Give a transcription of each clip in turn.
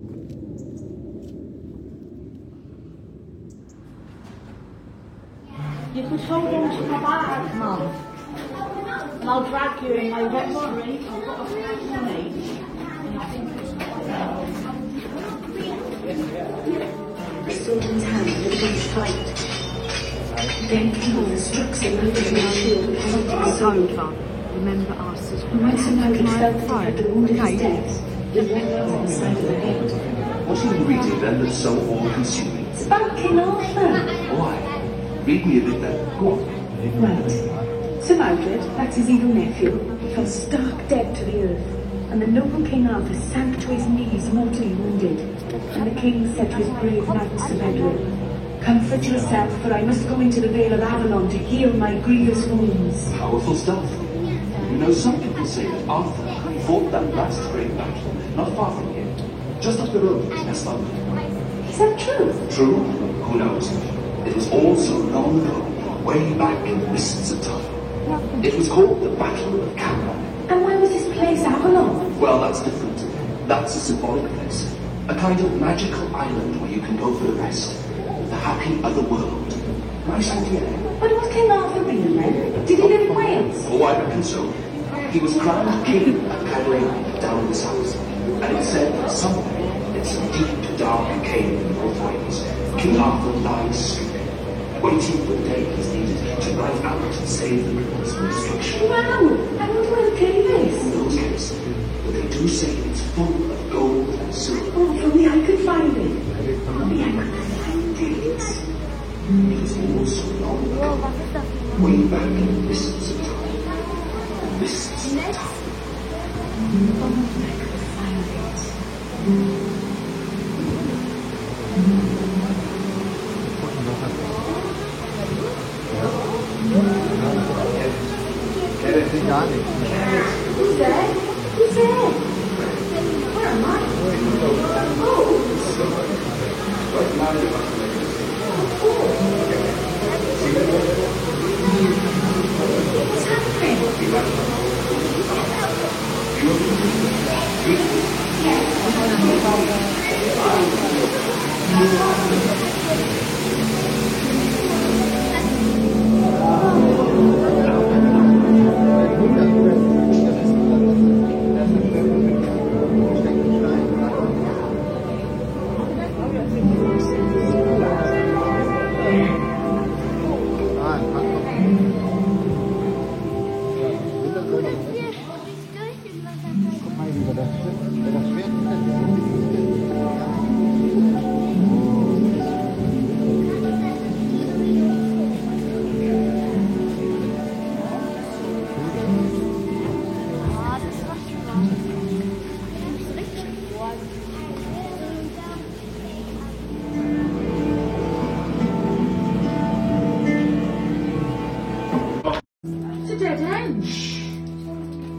You could hold on to my bag, Mum, and I'll drag you in my vestry. I've got a flag money. The sword in his hand, the big fight. Then King struck him with his shield. It's over. Remember us as And when Sir Mowbray felt that he had the wound in his death, he went over the side of the head. What are you reading then that's so all-consuming? It's about King Arthur. Why? Read me a bit then. Go on. Right. Sir Mowbray, that's his evil nephew, fell stark dead to the earth, and the noble King Arthur sank to his knees mortally wounded. And the king said to his brave knight Sir Bedwin, "Comfort yourself, for I must go into the Vale of Avalon to heal my grievous wounds." Powerful stuff. You know, some people say that Arthur fought that last great battle not far from here, just up the road in West London. Is that true? True? Who knows? It was all so long ago, way back in the mists of time. It was called the Battle of Camlan. And where was this place, Avalon? Well, that's different. That's a symbolic place. A kind of magical island where you can go for the rest. The happy other world. Nice idea, eh? But was King Arthur real then? Did he live in Wales? Oh, I reckon so. He was crowned king at Caerleon, down in the south. And it said that somewhere, in some deep, dark cave in North Wales, King Arthur lies sleeping, waiting for the day he's needed to ride out and save the peoples from destruction. Wow! I wonder where the cave is. In those caves, but they do say it's full of gold and silver. Oh, if only I could find it. If only I could find it. It was all so long ago, way back in the mists of time. The mists of time. If only I could find it. Who's there? Who's there? Where am I? Oh! What's happening? It's a dead end. Shh.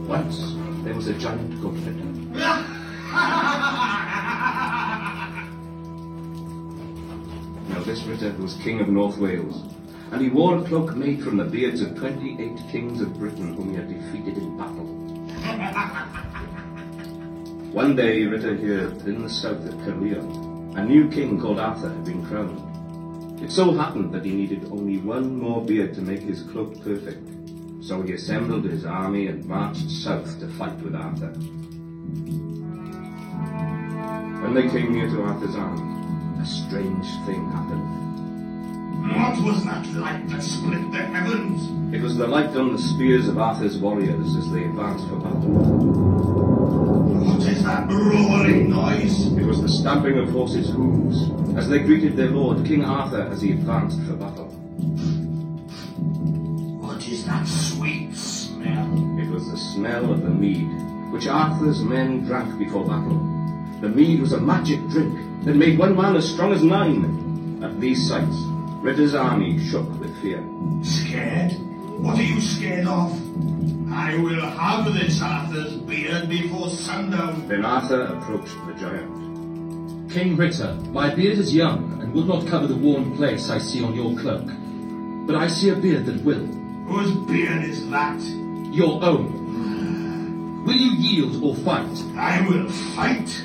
Once, there was a giant goat ritter. Now this ritter was King of North Wales, and he wore a cloak made from the beards of 28 kings of Britain whom he had defeated in battle. One day Ritter heard that in the south at Caerleon, a new king called Arthur had been crowned. It so happened that he needed only one more beard to make his cloak perfect, so he assembled his army and marched south to fight with Arthur. When they came near to Arthur's army, a strange thing happened. What was that light that split the heavens? It was the light on the spears of Arthur's warriors as they advanced for battle. What is that roaring noise? It was the stamping of horses' hooves as they greeted their lord, King Arthur, as he advanced for battle. What is that sweet smell? It was the smell of the mead, which Arthur's men drank before battle. The mead was a magic drink that made one man as strong as 9. At these sights, Ritter's army shook with fear. Scared? What are you scared of? I will have this Arthur's beard before sundown. Then Arthur approached the giant. King Ritter, my beard is young and will not cover the worn place I see on your cloak. But I see a beard that will. Whose beard is that? Your own. Will you yield or fight? I will fight.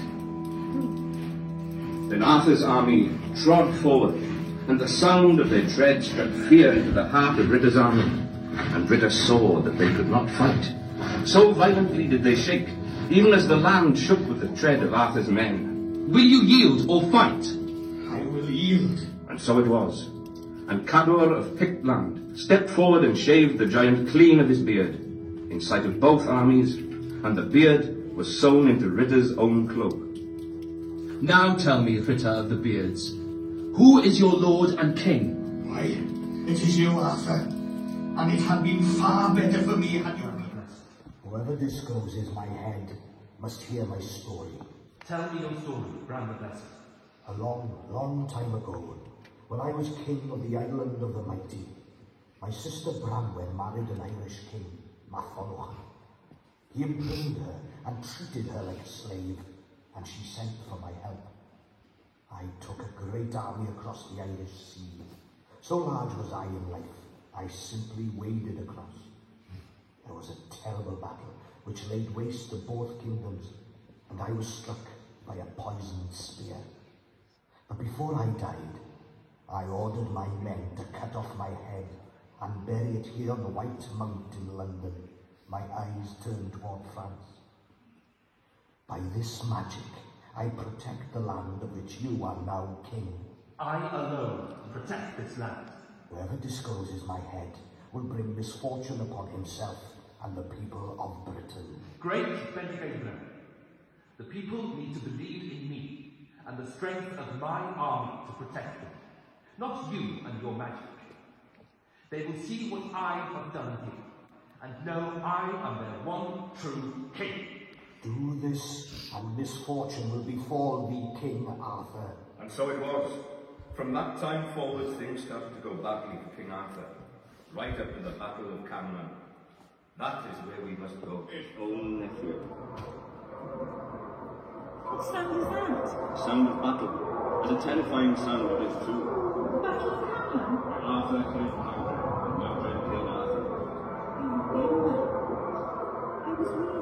Then Arthur's army trod forward, and the sound of their tread struck fear into the heart of Ritter's army, and Ritter saw that they could not fight. So violently did they shake, even as the land shook with the tread of Arthur's men. Will you yield or fight? I will yield. And so it was. And Cadwar of Pictland stepped forward and shaved the giant clean of his beard, in sight of both armies, and the beard was sewn into Ritter's own cloak. Now tell me, Ritter of the Beards, who is your lord and king? Why, it is you, Arthur, and it had been far better for me had you been. Whoever discloses my head must hear my story. Tell me your story, Bran the Blessed. A long, long time ago, when I was king of the island of the mighty, my sister Branwen married an Irish king, Matholwch. He imprisoned her and treated her like a slave, and she sent for my help. I took a great army across the Irish Sea. So large was I in life, I simply waded across. There was a terrible battle which laid waste to both kingdoms, and I was struck by a poisoned spear. But before I died, I ordered my men to cut off my head and bury it here on the White Mount in London, my eyes turned toward France. By this magic, I protect the land of which you are now king. I alone protect this land. Whoever discloses my head will bring misfortune upon himself and the people of Britain. Great benefactor, the people need to believe in me and the strength of my army to protect them, not you and your magic. They will see what I have done here and know I am their one true king. Do this, and misfortune will befall thee, King Arthur. And so it was. From that time forward, things started to go badly for King Arthur, right up to the Battle of Camlan. That is where we must go. His own nephew. What sound is that? Sound of battle. It's a terrifying sound, it is true. The Battle of Camlan? Arthur killed Camlan. My friend King Arthur. I was reading.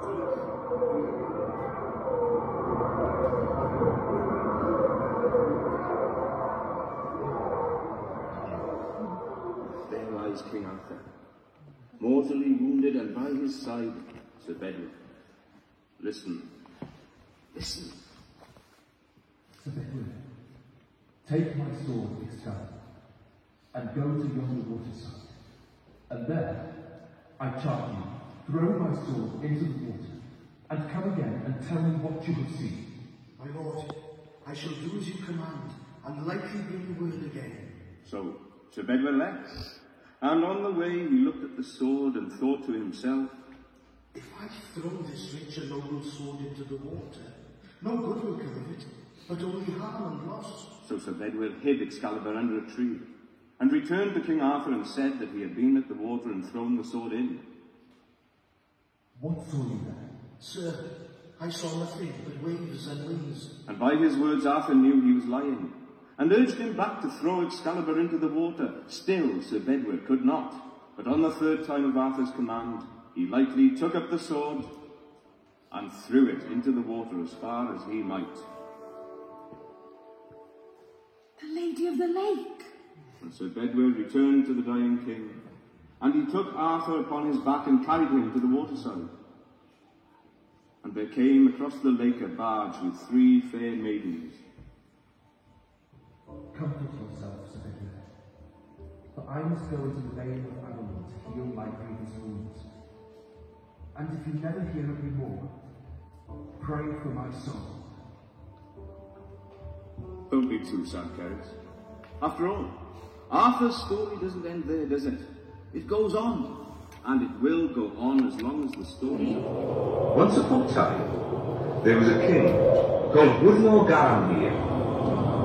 There lies King Arthur, mortally wounded, and by his side Sir Bedwin. Listen, listen. Sir Bedwin, take my sword, Excalibur, and go to yonder waterside. And there, I charge you, throw my sword into the water, and come again and tell me what you have seen. My lord, I shall do as you command, and likely bring word again. So Sir Bedwin left, and on the way he looked at the sword and thought to himself, If I throw this rich and noble sword into the water, no good will come of it, but only harm and loss. So Sir Bedwin hid Excalibur under a tree, and returned to King Arthur and said that he had been at the water and thrown the sword in. What saw you there? Sir, I saw nothing but waves and winds. And by his words Arthur knew he was lying, and urged him back to throw Excalibur into the water. Still Sir Bedwin could not, but on the third time of Arthur's command, he lightly took up the sword and threw it into the water as far as he might. The Lady of the Lake. And Sir Bedwin returned to the dying king, and he took Arthur upon his back and carried him to the waterside. And there came across the lake a barge with 3 fair maidens. Comfort yourself, Sir Bedwin, for I must go into the Vale of Avalon to heal my grievous wounds. And if you never hear of me more, pray for my soul. Don't be too sad, Cerys. After all, Arthur's story doesn't end there, does it? It goes on, and it will go on as long as the story goes on. Once upon a time, there was a king called Wulfnor Garandir.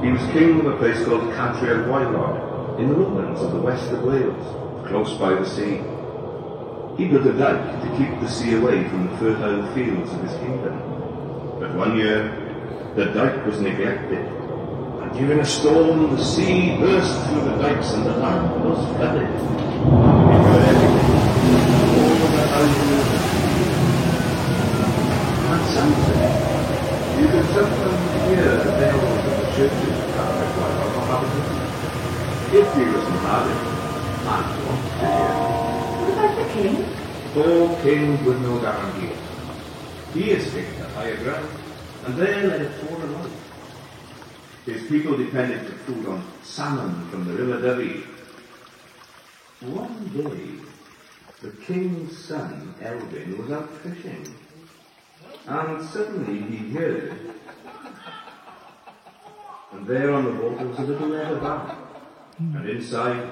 He was king of a place called Catriel Gwaelod, in the lowlands of the west of Wales, close by the sea. He built a dike to keep the sea away from the fertile fields of his kingdom. But one year, the dike was neglected, and during a storm, the sea burst through the dikes and the land was flooded. It covered everything, all the houses. And sometimes, you could sometimes hear the bells of the churches gathered while our cohabited. If we was inhabited, and wanted to hear. What about the king? Oh, King with no guarantee. He escaped to higher ground, and there led a poorer life. His people depended for food on salmon from the River Derry. One day, the king's son, Elvin, was out fishing, and suddenly he heard, and there on the water was a little leather bag, and inside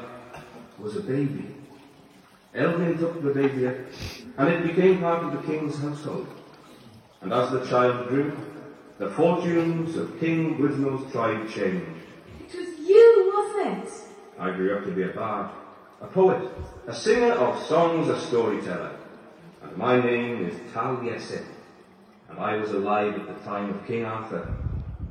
was a baby. Elvin took the baby up, and it became part of the king's household. And as the child grew, the fortunes of King Gwyddno's tribe changed. It was you, wasn't it? I grew up to be a bard, a poet, a singer of songs, a storyteller. And my name is Taliesin, and I was alive at the time of King Arthur.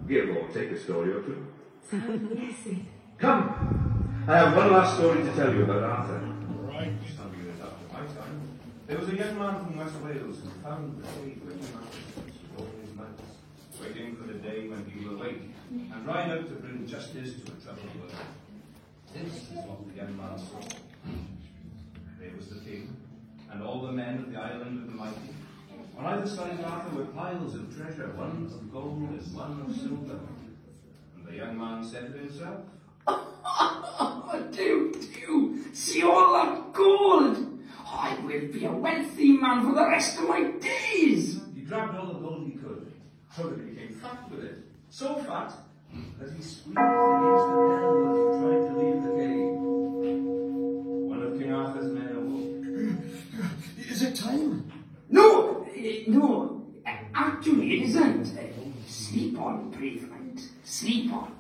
Give or take a story or two. Taliesin. Come! I have one last story to tell you about Arthur. Right. Some years after my time, there was a young man from West Wales who found the cave where King Arthur was all his knights, waiting for the day when he will wake and ride out to bring justice to a troubled world. This is what the young man saw. There was the king, and all the men of the island of the mighty. On either side of Arthur were piles of treasure, one of gold and one of silver. And the young man said to himself, Do see all that gold? I will be a wealthy man for the rest of my days. He grabbed all the gold he could, so that he became fat with it. So fat that he squeezed against the bell as he tried to leave the cave. One of King Arthur's men awoke. Is it time? No, actually it isn't. Sleep on, brave knight, sleep on.